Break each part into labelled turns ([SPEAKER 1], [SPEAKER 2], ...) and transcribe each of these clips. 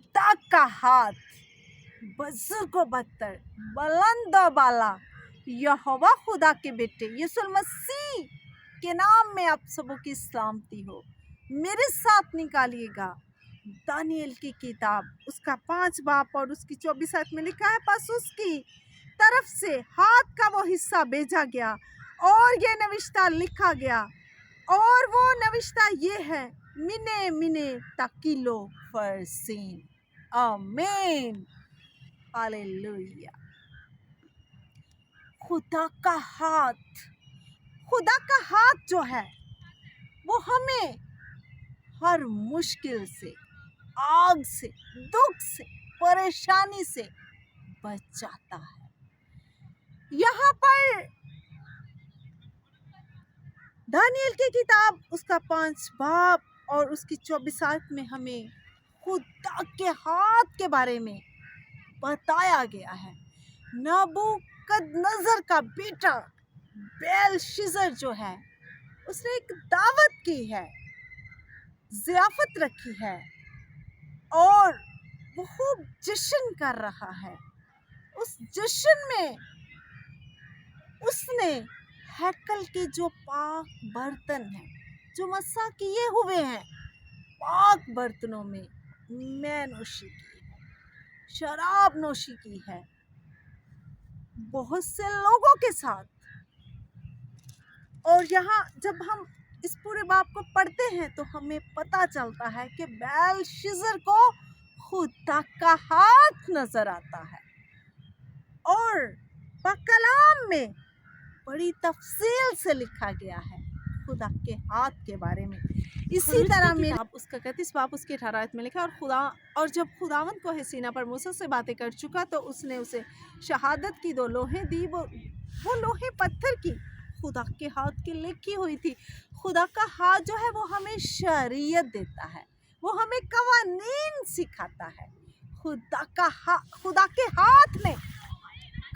[SPEAKER 1] खुदा का हाथ बुजुर्ग व बदतर, बुलंद व बाला, यहोवा खुदा के बेटे यीशु मसीह के नाम में आप सबों की सलामती हो। मेरे साथ निकालिएगा दानिएल की किताब, उसका 5 बाब और उसकी 24 आयत में लिखा है, बस उसकी तरफ से हाथ का वो हिस्सा भेजा गया और ये नविश्ता लिखा गया, और वो नविश्ता ये है, मिने मिने तकीलो फरसीन। आमीन, हालेलुया। खुदा का हाथ जो है वो हमें हर मुश्किल से, आग से, दुख से, परेशानी से बचाता है। यहाँ पर दानिएल की किताब उसका 5 बाब और उसकी 24 आयत में हमें खुदा के हाथ के बारे में बताया गया है। नबूकदनेस्सर का बेटा बेलशस्सर जो है, उसने एक दावत की है, ज़ियाफत रखी है और वो खूब जश्न कर रहा है। उस जश्न में उसने हैकल के जो पाक बर्तन हैं, जो मसा किए हुए हैं, पाक बर्तनों में मैं नोशी की है, शराब नोशी की है बहुत से लोगों के साथ। और यहाँ जब हम इस पूरे बाब को पढ़ते हैं तो हमें पता चलता है कि बेलशस्सर को खुदा का हाथ नजर आता है और कलाम में बड़ी तफसील से लिखा गया है खुदा के हाथ के बारे में। इसी तरह में उसका 31 बाब उसके 18 आयत में लिखा, और जब खुदावंद को सीना पर मूसा से बातें कर चुका तो उसने उसे शहादत की 2 लोहें दी। वो लोहे पत्थर की खुदा के हाथ की लिखी हुई थी। खुदा का हाथ जो है वो हमें शरीयत देता है, वो हमें कवानीन सिखाता है। खुदा के हाथ ने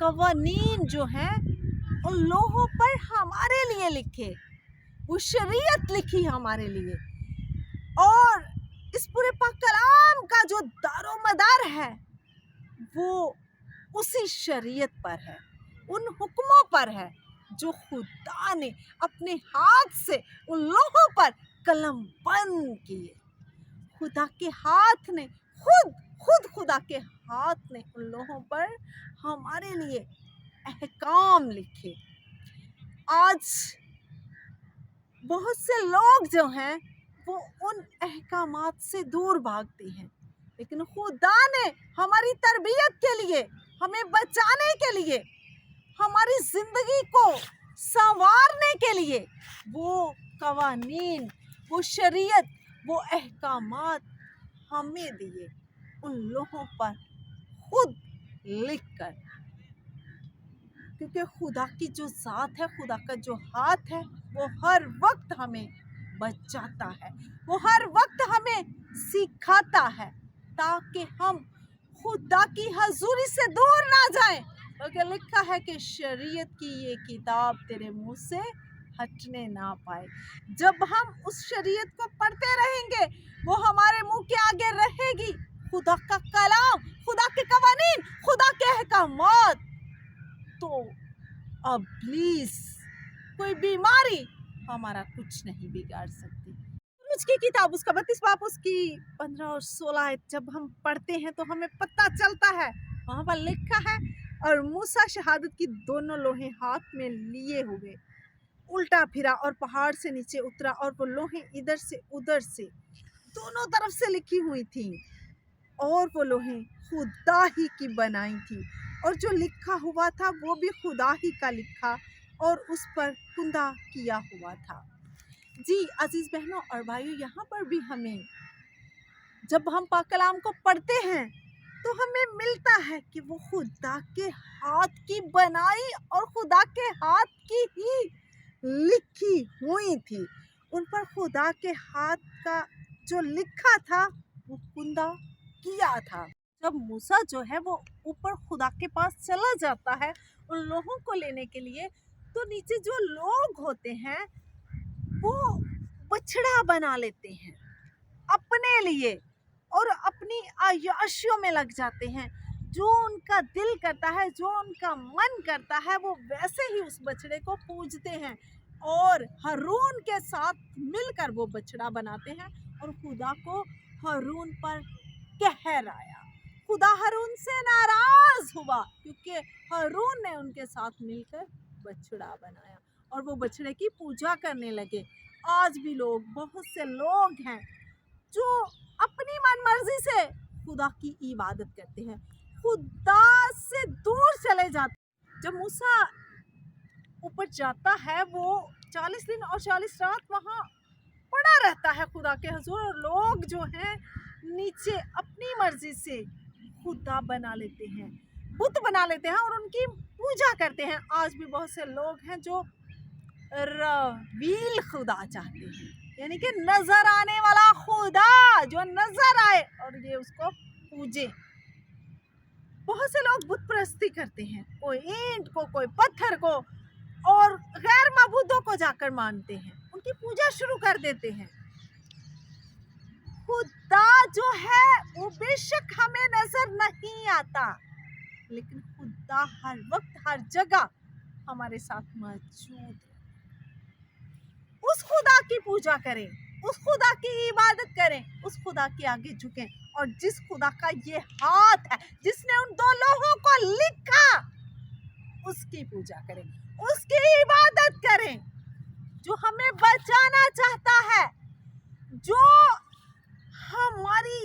[SPEAKER 1] कवानीन जो है उन लोहों पर हमारे लिए लिखे, वो शरीयत लिखी हमारे लिए। और इस पूरे पाक कलाम का जो दारोमदार है वो उसी शरीयत पर है, उन हुक्मों पर है जो खुदा ने अपने हाथ से उन लोगों पर कलम बंद किए। खुदा के हाथ ने खुदा के हाथ ने उन लोगों पर हमारे लिए अहकाम लिखे। आज बहुत से लोग जो हैं वो उन अहकामात से दूर भागते हैं, लेकिन खुदा ने हमारी तरबियत के लिए, हमें बचाने के लिए, हमारी जिंदगी को संवारने के लिए वो कवानीन, वो शरीयत, वो अहकामात हमें दिए उन लोगों पर खुद लिखकर। क्योंकि खुदा की जो ज़ात है, खुदा का जो हाथ है वो हर वक्त हमें बचाता है, वो हर वक्त हमें सिखाता है ताकि हम खुदा की हजूरी से दूर ना जाएं। क्योंकि लिखा है कि शरीयत की ये किताब तेरे मुंह से हटने ना पाए। जब हम उस शरीयत को पढ़ते रहेंगे वो हमारे मुंह के आगे रहेगी। खुदा का कलाम, खुदा के कवानीन, खुदा के अहकामात, तो अब प्लीज कोई बीमारी हमारा कुछ नहीं बिगाड़ सकती। उसकी किताब उसका 32 बाब उसकी 15 और 16 आयत जब हम पढ़ते हैं तो हमें पता चलता है, वहां पर लिखा है, और मूसा शहादत की 2 लोहे हाथ में लिए हुए उल्टा फिरा और पहाड़ से नीचे उतरा, और वो लोहे इधर से उधर से दोनों तरफ से लिखी हुई थी, और वो लोहे खुदा ही की बनाई थी, और जो लिखा हुआ था वो भी खुदा ही का लिखा और उस पर कुंदा किया हुआ था। जी अजीज बहनों और भाइयों, यहाँ पर भी हमें जब हम पाक कलाम को पढ़ते हैं तो हमें मिलता है कि वो खुदा के हाथ की बनाई और खुदा के हाथ की ही लिखी हुई थी। उन पर खुदा के हाथ का जो लिखा था वो कुंदा किया था। जब मूसा जो है वो ऊपर खुदा के पास चला जाता है उन लोगों को लेने के लिए, तो नीचे जो लोग होते हैं वो बछड़ा बना लेते हैं अपने लिए और अपनी आयाशियों में लग जाते हैं। जो उनका दिल करता है, जो उनका मन करता है, वो वैसे ही उस बछड़े को पूजते हैं और हारून के साथ मिलकर वो बछड़ा बनाते हैं और खुदा को हारून पर कहर आया। खुदा हारून से नाराज हुआ क्योंकि हारून ने उनके साथ मिलकर बछड़ा बनाया और वो बछड़े की पूजा करने लगे। आज भी बहुत से लोग हैं जो अपनी मनमर्जी से खुदा की इबादत करते हैं, खुदा से दूर चले जाते। जब मूसा ऊपर जाता है, वो 40 दिन और 40 रात वहाँ पड़ा रहता है खुदा के हुजूर, और लोग जो हैं नीचे अपनी मर्जी से खुदा बना लेते हैं, बुत बना लेते हैं और उनकी पूजा करते हैं। आज भी बहुत से लोग हैं जो रवील खुदा चाहते हैं, यानी कि नजर आने वाला खुदा जो नजर आए और ये उसको पूजे। बहुत से लोग बुत परस्ती करते हैं, कोई ईंट को, कोई पत्थर को, और गैर माबूदों को जाकर मानते हैं, उनकी पूजा शुरू कर देते हैं। खुदा जो है वो बेशक हमें नजर नहीं आता, लेकिन खुदा हर वक्त हर जगह हमारे साथ मौजूद है। उस खुदा की पूजा करें, उस खुदा की इबादत करें, उस खुदा के आगे झुकें, और जिस खुदा का ये हाथ है, जिसने उन दो लोगों को लिखा, उसकी पूजा करें, उसकी इबादत करें, जो हमें बचाना चाहता है, जो हमारी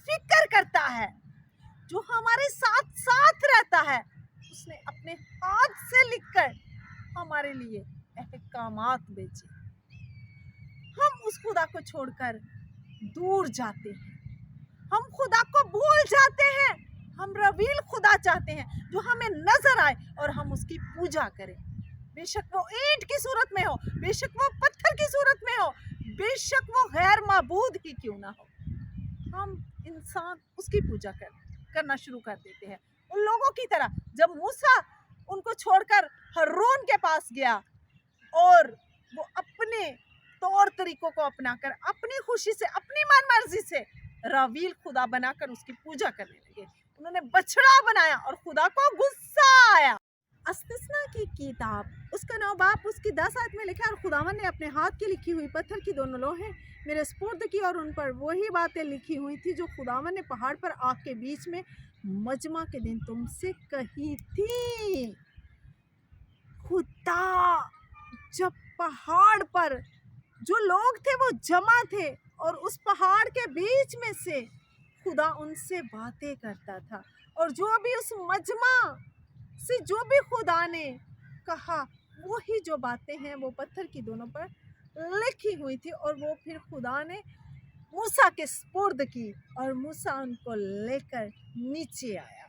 [SPEAKER 1] फिक्र करता है, जो हमारे साथ साथ रहता है। उसने अपने हाथ से लिखकर हमारे लिए अहकामात भेजे। हम उस खुदा को छोड़कर दूर जाते हैं, हम खुदा को भूल जाते हैं, हम रवील खुदा चाहते हैं जो हमें नजर आए और हम उसकी पूजा करें। बेशक वो ईंट की सूरत में हो, बेशक वो पत्थर की सूरत में हो, बेशक वो गैर माबूद ही क्यों ना हो, हम इंसान उसकी पूजा करना शुरू कर देते हैं। उन लोगों की तरह जब मूसा उनको छोड़कर हारून के पास गया और वो अपने तौर तरीकों को अपनाकर अपनी खुशी से, अपनी मनमर्जी से रवील खुदा बनाकर उसकी पूजा करने लगे। उन्होंने बछड़ा बनाया और खुदा को गुस्सा आया। इस्तिस्ना की किताब उसका 9 बाब उसकी 10 आयत में लिखा है, और खुदावन ने अपने हाथ की लिखी हुई पत्थर की दोनों लोहें मेरे सुपुर्द की, और उन पर वही बातें लिखी हुई थी जो खुदावन ने पहाड़ पर आग के बीच में मजमा के दिन तुमसे कही थी। खुदा जब पहाड़ पर जो लोग थे वो जमा थे और उस पहाड़ के बीच में से खुदा उनसे बातें करता था, और जो भी उस मजमा से जो भी खुदा ने कहा वही जो बातें हैं वो पत्थर की दोनों पर लिखी हुई थी, और वो फिर खुदा ने मूसा के सुपुर्द की और मूसा उनको लेकर नीचे आया।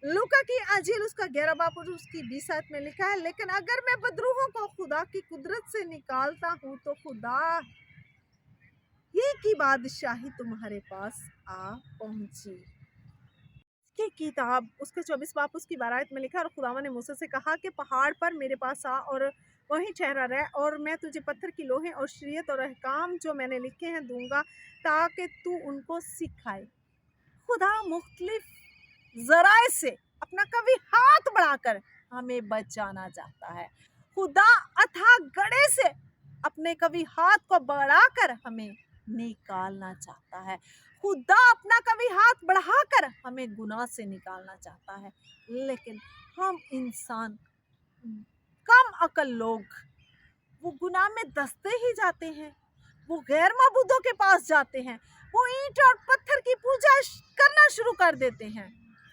[SPEAKER 1] लूका की अंजील उसका 11 बाब और उसकी 20 आयत में लिखा है, लेकिन अगर मैं बदरूहों को खुदा की कुदरत से निकालता हूँ तो खुदा ही की बादशाही तुम्हारे पास आ पहुंची। की किताब उसके 24 बाब उसकी 12 आयत में लिखा, और खुदावन ने मूसा से कहा कि पहाड़ पर मेरे पास आ और वहीं ठहरा रह, और मैं तुझे पत्थर की लोहें और शरीयत और अहकाम जो मैंने लिखे हैं दूंगा ताकि तू उनको सिखाए। खुदा मुख्तलिफ जराए से अपना कभी हाथ बढ़ाकर हमें बचाना चाहता है। खुदा अथाह गड़े से अपने कभी हाथ को बढ़ाकर हमें निकालना चाहता है। खुदा अपना कभी हाथ बढ़ाकर हमें गुनाह से निकालना चाहता है, लेकिन हम इंसान कम अकल लोग वो गुनाह में दसते ही जाते हैं, वो गैर माबूदों के पास जाते हैं, वो ईंट और पत्थर की पूजा करना शुरू कर देते हैं,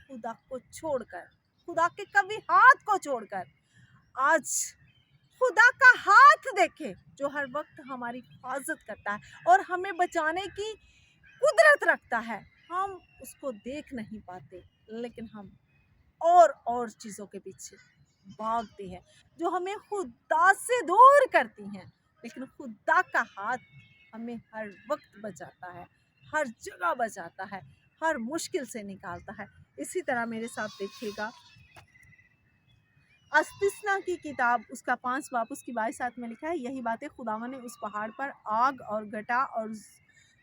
[SPEAKER 1] खुदा को छोड़कर, खुदा के कभी हाथ को छोड़कर। आज खुदा का हाथ देखे जो हर वक्त हमारी हिफाजत करता है और हमें बचाने की कुदरत रखता है। हम उसको देख नहीं पाते, लेकिन हम और चीज़ों के पीछे भागते हैं जो हमें खुदा से दूर करती हैं, लेकिन खुदा का हाथ हमें हर वक्त बचाता है, हर जगह बचाता है, हर मुश्किल से निकालता है। इसी तरह मेरे साथ देखिएगा इस्तिस्ना की किताब उसका 5 बाब उसकी 22 आयत में लिखा है, यही बातें खुदावन ने उस पहाड़ पर आग और घटा और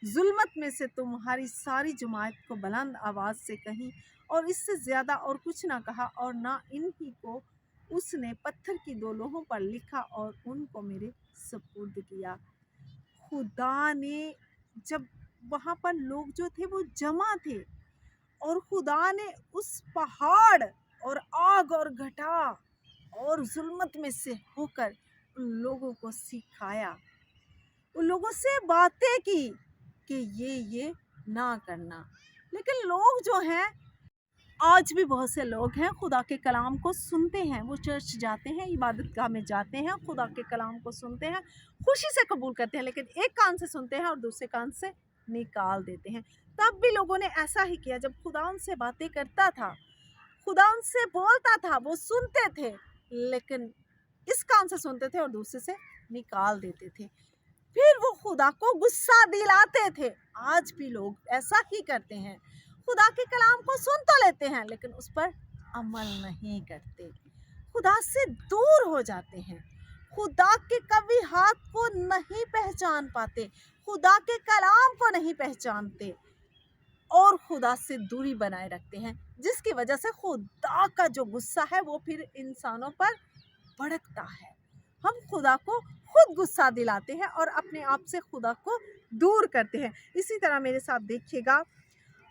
[SPEAKER 1] ظلمت میں سے تمہاری ساری جماعت کو بلند آواز سے کہیں، اور اس سے زیادہ اور کچھ نہ کہا، اور نہ انہی کو اس نے پتھر کی 2 لوحوں پر لکھا اور ان کو میرے سپرد کیا۔ خدا نے جب وہاں پر لوگ جو تھے وہ جمع تھے، اور خدا نے اس پہاڑ اور آگ اور گھٹا اور ظلمت میں سے ہو کر ان لوگوں کو سکھایا، ان لوگوں سے باتیں کی کہ یہ نہ کرنا۔ لیکن لوگ جو ہیں، آج بھی بہت سے لوگ ہیں، خدا کے کلام کو سنتے ہیں، وہ چرچ جاتے ہیں، عبادت گاہ میں جاتے ہیں، خدا کے کلام کو سنتے ہیں، خوشی سے قبول کرتے ہیں، لیکن ایک کان سے سنتے ہیں اور دوسرے کان سے نکال دیتے ہیں۔ تب بھی لوگوں نے ایسا ہی کیا، جب خدا ان سے باتیں کرتا تھا، خدا ان سے بولتا تھا، وہ سنتے تھے، لیکن اس کان سے سنتے تھے اور دوسرے سے نکال دیتے تھے۔ پھر وہ خدا کو غصہ دلاتے تھے۔ آج بھی لوگ ایسا ہی کرتے ہیں، خدا کے کلام کو سن تو لیتے ہیں لیکن اس پر عمل نہیں کرتے، خدا سے دور ہو جاتے ہیں، خدا کے کبھی ہاتھ کو نہیں پہچان پاتے، خدا کے کلام کو نہیں پہچانتے، اور خدا سے دوری بنائے رکھتے ہیں، جس کی وجہ سے خدا کا جو غصہ ہے وہ پھر انسانوں پر بھڑکتا ہے۔ ہم خدا کو خود غصہ دلاتے ہیں اور اپنے آپ سے خدا کو دور کرتے ہیں۔ اسی طرح میرے ساتھ دیکھیے گا،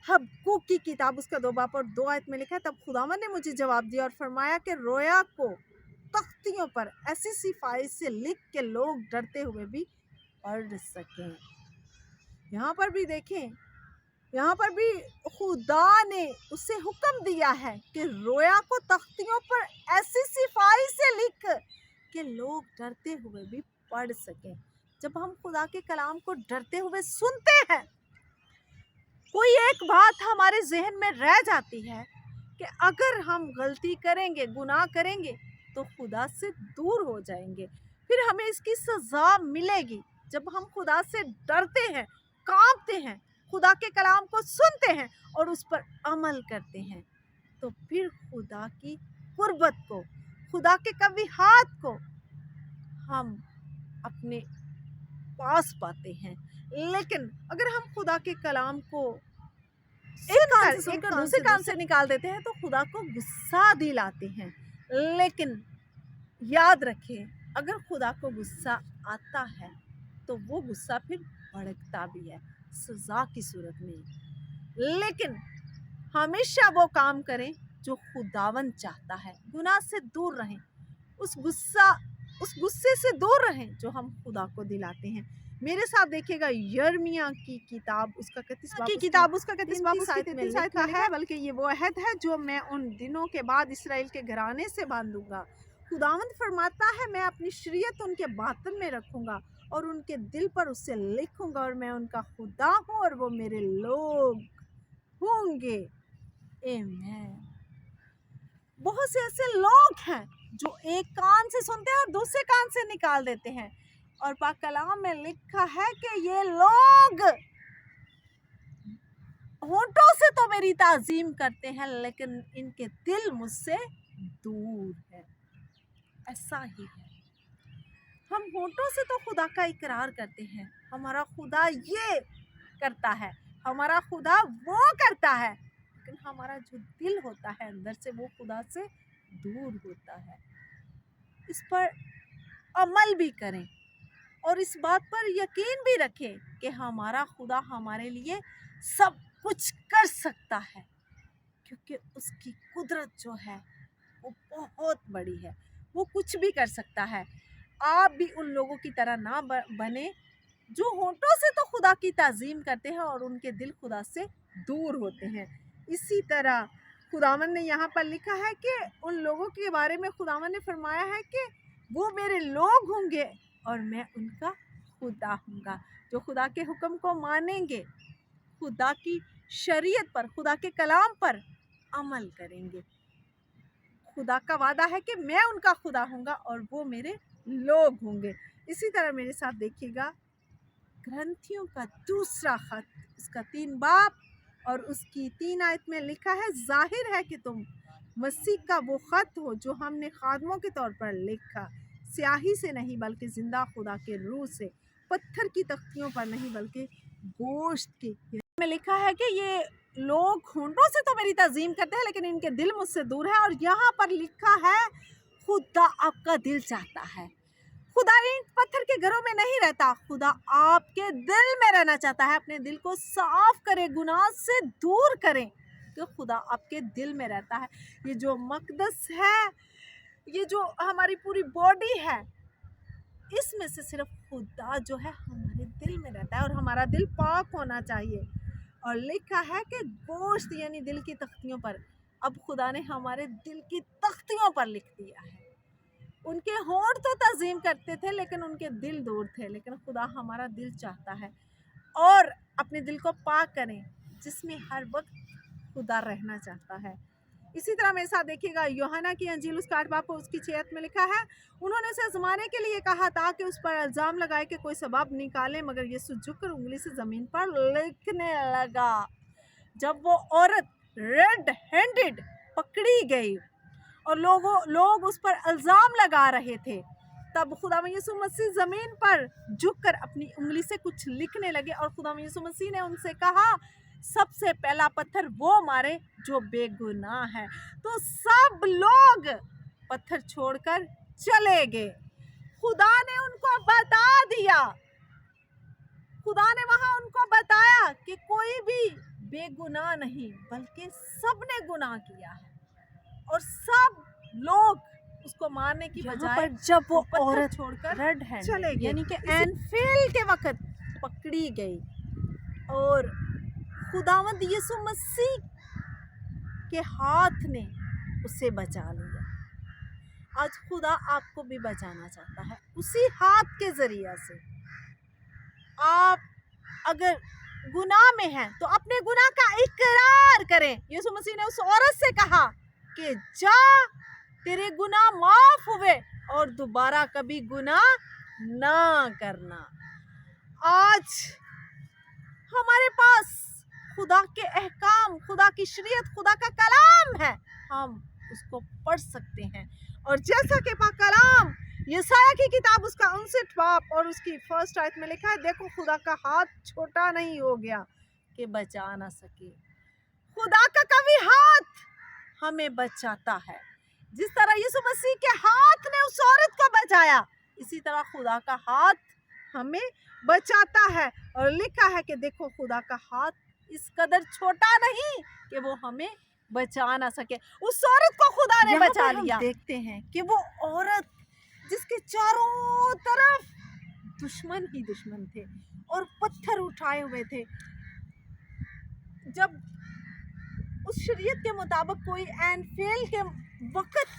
[SPEAKER 1] حبقوق کی کتاب اس کا 2 باب اور 2 آیت میں لکھا ہے، تب خداوند نے مجھے جواب دیا اور فرمایا کہ رویا کو تختیوں پر ایسی صفائی سے لکھ کے لوگ ڈرتے ہوئے بھی پڑھ سکیں۔ یہاں پر بھی دیکھیں، یہاں پر بھی خدا نے اسے حکم دیا ہے کہ رویا کو تختیوں پر ایسی صفائی سے لکھ کہ لوگ ڈرتے ہوئے بھی پڑھ سکیں۔ جب ہم خدا کے کلام کو ڈرتے ہوئے سنتے ہیں، کوئی ایک بات ہمارے ذہن میں رہ جاتی ہے کہ اگر ہم غلطی کریں گے، گناہ کریں گے تو خدا سے دور ہو جائیں گے، پھر ہمیں اس کی سزا ملے گی۔ جب ہم خدا سے ڈرتے ہیں، کانپتے ہیں، خدا کے کلام کو سنتے ہیں اور اس پر عمل کرتے ہیں، تو پھر خدا کی قربت کو، خدا کے کبھی ہاتھ کو ہم اپنے پاس پاتے ہیں۔ لیکن اگر ہم خدا کے کلام کو ایک دوسرے کان سے نکال دیتے ہیں تو خدا کو غصہ دلاتے ہیں۔ لیکن یاد رکھیں، اگر خدا کو غصہ آتا ہے تو وہ غصہ پھر بھڑکتا بھی ہے، سزا کی صورت میں۔ لیکن ہمیشہ وہ کام کریں جو خداوند چاہتا ہے، گناہ سے دور رہیں، اس غصے سے دور رہیں جو ہم خدا کو دلاتے ہیں۔ میرے ساتھ دیکھیے گا، یرمیہ کی کتاب اس کا 31 باب میں لکھا ہے، بلکہ یہ وہ عہد ہے جو میں ان دنوں کے بعد اسرائیل کے گھرانے سے باندھوں گا۔ خداوند فرماتا ہے، میں اپنی شریعت ان کے باطن میں رکھوں گا اور ان کے دل پر اسے لکھوں گا، اور میں ان کا خدا ہوں اور وہ میرے لوگ ہوں گے۔ آمین۔ بہت سے ایسے لوگ ہیں جو ایک کان سے سنتے ہیں اور دوسرے کان سے نکال دیتے ہیں، اور پاک کلام میں لکھا ہے کہ یہ لوگ ہونٹوں سے تو میری تعظیم کرتے ہیں لیکن ان کے دل مجھ سے دور ہے۔ ایسا ہی ہے، ہم ہونٹوں سے تو خدا کا اقرار کرتے ہیں، ہمارا خدا یہ کرتا ہے، ہمارا خدا وہ کرتا ہے، لیکن ہمارا جو دل ہوتا ہے اندر سے، وہ خدا سے دور ہوتا ہے۔ اس پر عمل بھی کریں اور اس بات پر یقین بھی رکھیں کہ ہمارا خدا ہمارے لیے سب کچھ کر سکتا ہے، کیونکہ اس کی قدرت جو ہے وہ بہت بڑی ہے، وہ کچھ بھی کر سکتا ہے۔ آپ بھی ان لوگوں کی طرح نہ بنے جو ہونٹوں سے تو خدا کی تعظیم کرتے ہیں اور ان کے دل خدا سے دور ہوتے ہیں۔ اسی طرح خداوند نے یہاں پر لکھا ہے کہ ان لوگوں کے بارے میں خداوند نے فرمایا ہے کہ وہ میرے لوگ ہوں گے اور میں ان کا خدا ہوں گا، جو خدا کے حکم کو مانیں گے، خدا کی شریعت پر، خدا کے کلام پر عمل کریں گے۔ خدا کا وعدہ ہے کہ میں ان کا خدا ہوں گا اور وہ میرے لوگ ہوں گے۔ اسی طرح میرے ساتھ دیکھیے گا، گرنتھیوں کا 2 خط اس کا 3 باب اور اس کی 3 آیت میں لکھا ہے، ظاہر ہے کہ تم مسیح کا وہ خط ہو جو ہم نے خادموں کے طور پر لکھا، سیاہی سے نہیں بلکہ زندہ خدا کے روح سے، پتھر کی تختیوں پر نہیں بلکہ गोश्त की। में लिखा है कि ये लोग होंठों से तो मेरी ताज़ीम करते हैं लेकिन इनके दिल मुझसे दूर है। और यहाँ पर लिखा है खुदा आपका दिल चाहता है। खुदा ईंट पत्थर के घरों में नहीं रहता, खुदा आपके दिल में रहना चाहता है। अपने दिल को साफ करें, गुनाह से दूर करें, कि खुदा आपके दिल में रहता है। ये जो मकदस है, ये जो हमारी पूरी बॉडी है, इसमें से सिर्फ खुदा जो है हमारे दिल में रहता है और हमारा दिल पाक होना चाहिए। और लिखा है कि गोश्त यानी दिल की तख्तियों पर, अब खुदा ने हमारे दिल की तख्तियों पर लिख दिया है। उनके होंठ तो ताज़ीम करते थे लेकिन उनके दिल दूर थे, लेकिन खुदा हमारा दिल चाहता है। और अपने दिल को पाक करें जिसमें हर वक्त खुदा रहना चाहता है। इसी तरह मेरे साथ देखिएगा यूहन्ना की अंजील उसका 8 बाब उसकी 6 में लिखा है, उन्होंने उसे आजमाने के लिए कहा ताकि उस पर इल्ज़ाम लगाए कि कोई सबब निकाले, मगर यीशु झुककर उंगली से ज़मीन पर लिखने लगा। जब वो औरत रेड हैंडेड पकड़ी गई और लोग उस पर इल्ज़ाम लगा रहे थे, तब खुदा यीशु मसीह ज़मीन पर झुककर अपनी उंगली से कुछ लिखने लगे। और खुदा यीशु मसीह ने उनसे कहा, सबसे पहला पत्थर वो मारे जो बेगुनाह है। तो सब लोग पत्थर छोड़कर चले गए। खुदा ने उनको बता दिया, खुदा ने वहां उनको बताया कि कोई भी बेगुनाह नहीं, बल्कि सबने गुनाह किया है। और सब लोग उसको मारने की बजाय जब वो औरत छोड़कर रेड हैंड चले गए, यानी कि एनफील के वक्त पकड़ी गई, और खुदावंद यीशु मसीह के हाथ ने उसे बचा लिया। आज खुदा आपको भी बचाना चाहता है उसी हाथ के जरिए से। आप अगर गुनाह में हैं तो अपने गुनाह का इकरार करें। यीशु मसीह ने उस औरत से कहा कि जा, तेरे गुनाह माफ हुए और दोबारा कभी गुनाह ना करना। आज हमारे पास खुदा के अहकाम, खुदा की शरीयत, खुदा का कलाम है, हम उसको पढ़ सकते हैं। और जैसा कि पाक कलाम यशायाह की किताब उसका 59 बाब और उसकी 1 आयत में लिखा है, देखो खुदा का हाथ छोटा नहीं हो गया कि बचा ना सके। खुदा का कभी हाथ हमें बचाता है। जिस तरह यीशु मसीह के हाथ ने उस औरत को बचाया, इसी तरह खुदा का हाथ हमें बचाता है। और लिखा है कि देखो खुदा का हाथ इस कदर छोटा नहीं कि वो हमें बचा ना सके। उस औरत को खुदा ने बचा लिया। देखते हैं कि वो औरत जिसके चारों तरफ दुश्मन ही दुश्मन थे और पत्थर उठाए हुए थे, जब उस शरीयत के मुताबिक कोई एनफेल के वक्त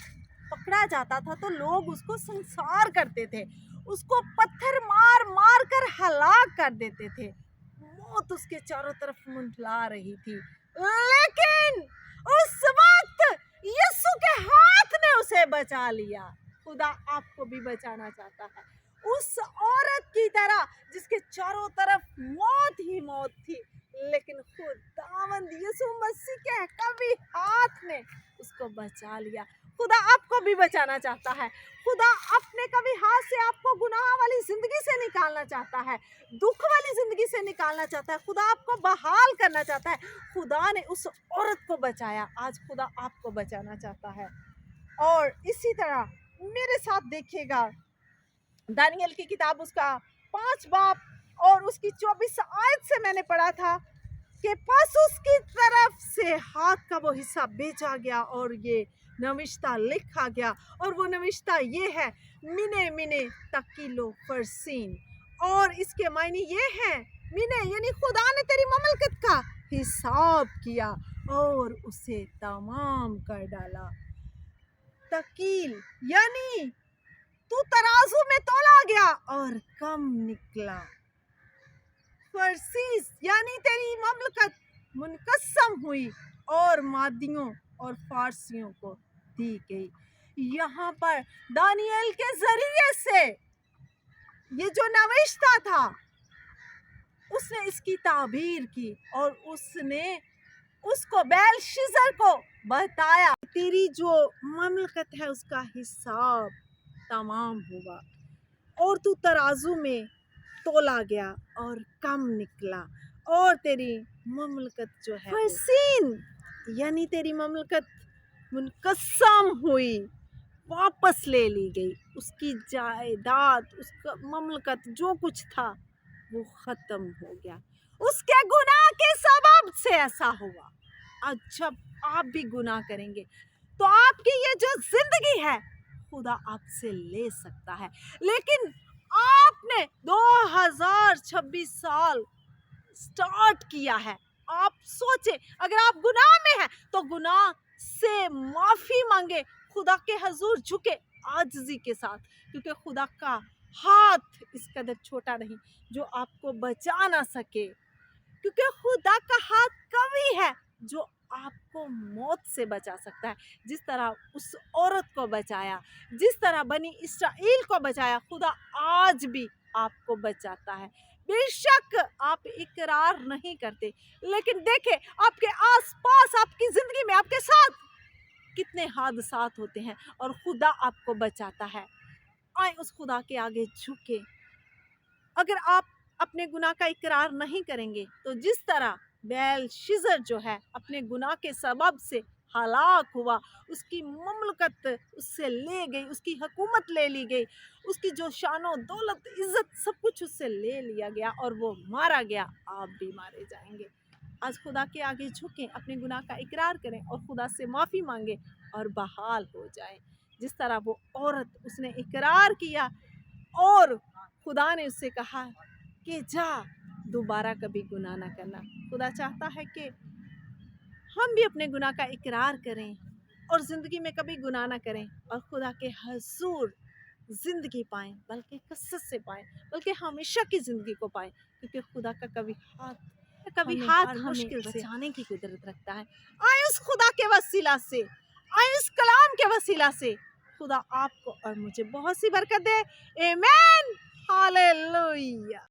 [SPEAKER 1] पकड़ा जाता था तो लोग उसको संसार करते थे, उसको पत्थर मार मार कर हलाक कर देते थे। मौत उसके चारों तरफ मुंडला रही थी, लेकिन उस वक्त यीशु के हाथ ने उसे बचा लिया। खुदा आपको भी बचाना चाहता है उस औरत की तरह जिसके चारों तरफ मौत ही मौत थी, लेकिन खुदावंद यीशु मसीह के कभी हाथ ने उसको बचा लिया। खुदा आपको भी बचाना चाहता है। खुदा अपने कभी हाथ से आपको गुनाह वाली जिंदगी से निकालना चाहता है, दुख वाली जिंदगी से निकालना चाहता है। खुदा आपको बहाल करना चाहता है। खुदा ने उस औरत को बचाया, आज खुदा आपको बचाना चाहता है। और इसी तरह मेरे साथ देखिएगा दानियल की किताब उसका 5 बाब और उसकी 24 आयत से मैंने पढ़ा था कि बस उसकी तरफ से हाथ का वो हिस्सा बेचा गया और ये नविश्ता लिखा गया। और वो नविश्ता ये है, मिने मिने तकीलो फरसीन। और इसके मायने ये है, मिने यानी खुदा ने तेरी ममलकत का हिसाब किया और उसे तमाम कर डाला। तकील यानी तू तराजू में तोला गया और कम निकला। फरसीस यानी तेरी ममलकत मुनकसम हुई और मादियों और फारसियों को दी गई। यहाँ पर दानियल के जरिए से ये जो नविश्ता था उसने इसकी ताबीर की और उसने उसको बेलशस्सर को बताया, तेरी जो ममलकत है उसका हिसाब तमाम होगा और तू तराजू में تولا گیا اور کم نکلا، اور تیری مملکت جو ہے فرسین یعنی تیری مملکت منقسم ہوئی، واپس لے لی گئی، اس کی جائیداد، اس کا مملکت جو کچھ تھا وہ ختم ہو گیا، اس کے گناہ کے سبب سے ایسا ہوا۔ اور جب آپ بھی گناہ کریں گے تو آپ کی یہ جو زندگی ہے خدا آپ سے لے سکتا ہے، لیکن آپ نے 2026 سال سٹارٹ کیا ہے۔ آپ سوچیں، اگر آپ گناہ میں ہیں تو گناہ سے معافی مانگے، خدا کے حضور جھکے عاجزی کے ساتھ، کیونکہ خدا کا ہاتھ اس قدر چھوٹا نہیں جو آپ کو بچا نہ سکے، کیونکہ خدا کا ہاتھ قوی ہے جو آپ کو موت سے بچا سکتا ہے۔ جس طرح اس عورت کو بچایا، جس طرح بنی اسرائیل کو بچایا، خدا آج بھی آپ کو بچاتا ہے۔ بے شک آپ اقرار نہیں کرتے، لیکن دیکھیں آپ کے آس پاس، آپ کی زندگی میں، آپ کے ساتھ کتنے حادثات ہوتے ہیں اور خدا آپ کو بچاتا ہے۔ آئیں اس خدا کے آگے جھکے۔ اگر آپ اپنے گناہ کا اقرار نہیں کریں گے تو جس طرح بیل شزر جو ہے اپنے گناہ کے سبب سے ہلاک ہوا، اس کی مملکت اس سے لے گئی، اس کی حکومت لے لی گئی، اس کی جو شان و دولت، عزت، سب کچھ اس سے لے لیا گیا اور وہ مارا گیا، آپ بھی مارے جائیں گے۔ آج خدا کے آگے جھکیں، اپنے گناہ کا اقرار کریں اور خدا سے معافی مانگیں اور بحال ہو جائیں۔ جس طرح وہ عورت، اس نے اقرار کیا اور خدا نے اس سے کہا کہ جا دوبارہ کبھی گناہ نہ کرنا۔ خدا چاہتا ہے کہ ہم بھی اپنے گناہ کا اقرار کریں اور زندگی میں کبھی گناہ نہ کریں اور خدا کے حضور زندگی پائیں، بلکہ کثرت سے پائیں، بلکہ ہمیشہ کی زندگی کو پائیں، کیونکہ خدا کا کبھی ہاتھ مشکل سے بچانے کی قدرت رکھتا ہے۔ آئے اس خدا کے وسیلہ سے، آئے اس کلام کے وسیلہ سے خدا آپ کو اور مجھے بہت سی برکت دے۔ آمین، ہاللویہ۔